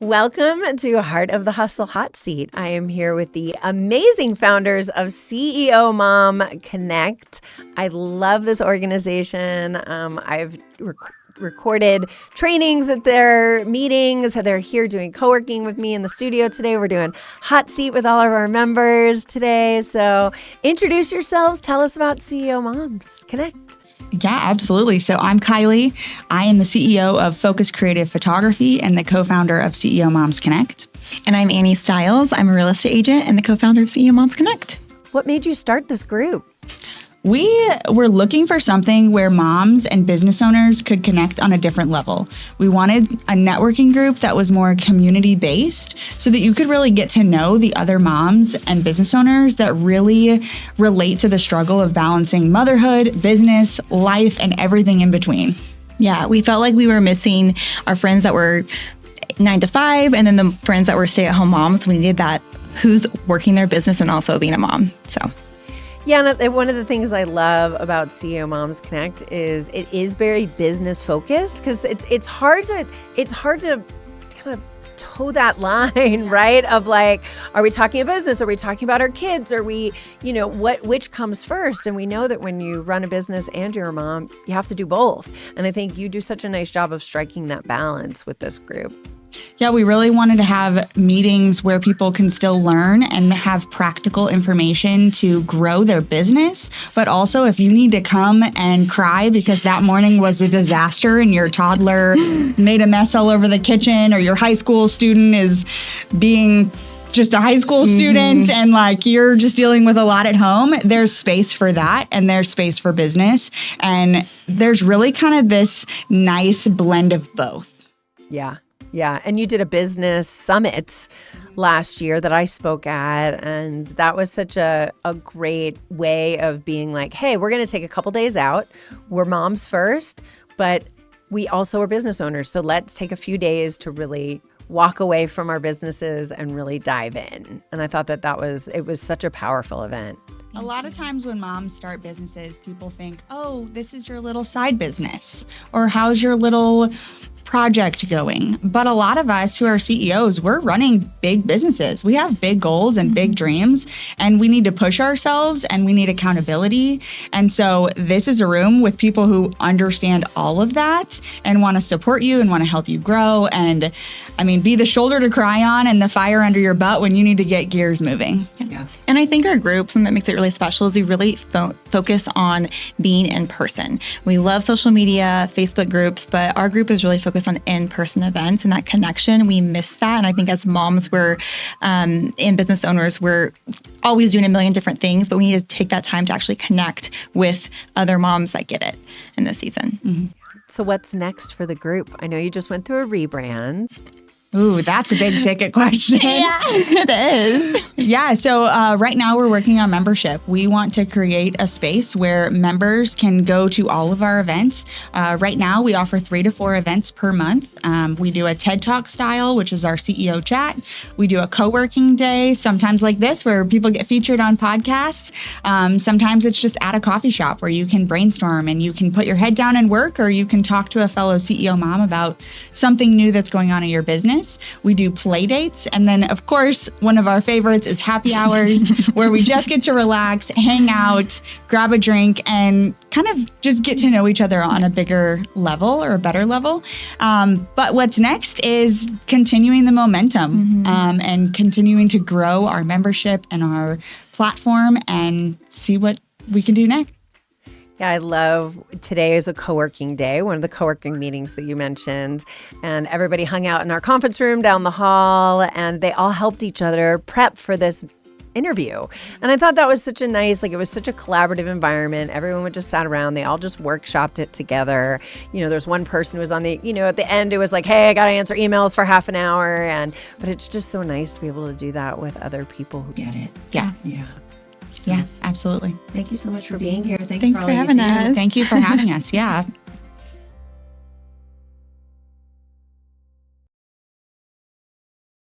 Welcome to Heart of the Hustle Hotseat. I am here with the amazing founders of CEO Mom Connect. I love this organization. I've recorded trainings at their meetings. They're here doing co-working with me in the studio today. We're doing hot seat with all of our members today. So introduce yourselves. Tell us about CEO Moms Connect. Yeah, absolutely. So I'm Kylie. I am the CEO of Focus Creative Photography and the co-founder of CEO Moms Connect. And I'm Annie Stiles. I'm a real estate agent and the co-founder of CEO Moms Connect. What made you start this group? We were looking for something where moms and business owners could connect on a different level. We wanted a networking group that was more community-based so that you could really get to know the other moms and business owners that really relate to the struggle of balancing motherhood, business, life, and everything in between. Yeah, we felt like we were missing our friends that were 9 to 5 and then the friends that were stay-at-home moms. We needed that who's working their business and also being a mom. So. Yeah, and one of the things I love about CEO Moms Connect is it is very business focused because it's hard to kind of toe that line, right? Of like, are we talking about business? Are we talking about our kids? Are we, which comes first? And we know that when you run a business and you're a mom, you have to do both. And I think you do such a nice job of striking that balance with this group. Yeah, we really wanted to have meetings where people can still learn and have practical information to grow their business. But also, if you need to come and cry because that morning was a disaster and your toddler made a mess all over the kitchen, or your high school student is being just a high school student and like you're just dealing with a lot at home, there's space for that and there's space for business. And there's really kind of this nice blend of both. Yeah. Yeah. And you did a business summit last year that I spoke at. And that was such a great way of being like, hey, we're going to take a couple days out. We're moms first, but we also are business owners. So let's take a few days to really walk away from our businesses and really dive in. And I thought it was such a powerful event. A lot of times when moms start businesses, people think, oh, this is your little side business, or how's your little project going? But a lot of us who are CEOs, we're running big businesses. We have big goals and big dreams, and we need to push ourselves and we need accountability. And so this is a room with people who understand all of that and want to support you and want to help you grow. And I mean, be the shoulder to cry on and the fire under your butt when you need to get gears moving. Yeah. And I think our group, something that makes it really special is we really focus on being in person. We love social media, Facebook groups, but our group is really focused on in-person events and that connection. We miss that. And I think as moms, and business owners, we're always doing a million different things, but we need to take that time to actually connect with other moms that get it in this season. Mm-hmm. So what's next for the group? I know you just went through a rebrand. Ooh, that's a big ticket question. Yeah, it is. Yeah. So right now we're working on membership. We want to create a space where members can go to all of our events. Right now we offer 3 to 4 events per month. We do a TED Talk style, which is our CEO chat. We do a co-working day, sometimes like this, where people get featured on podcasts. Sometimes it's just at a coffee shop where you can brainstorm and you can put your head down and work, or you can talk to a fellow CEO mom about something new that's going on in your business. We do play dates. And then, of course, one of our favorites is happy hours, where we just get to relax, hang out, grab a drink, and kind of just get to know each other on a bigger level or a better level. But what's next is continuing the momentum and continuing to grow our membership and our platform and see what we can do next. Yeah, I love today is a co-working day, one of the co-working meetings that you mentioned, and everybody hung out in our conference room down the hall, and they all helped each other prep for this interview. And I thought that was such a nice, it was such a collaborative environment. Everyone just sat around. They all just workshopped it together. There's one person who was on the, at the end, it was like, hey, I got to answer emails for half an hour. But it's just so nice to be able to do that with other people who get it. Yeah. Yeah. Yeah, absolutely. Thanks so much for being here. Thanks for having us. Thank you for having us. Yeah.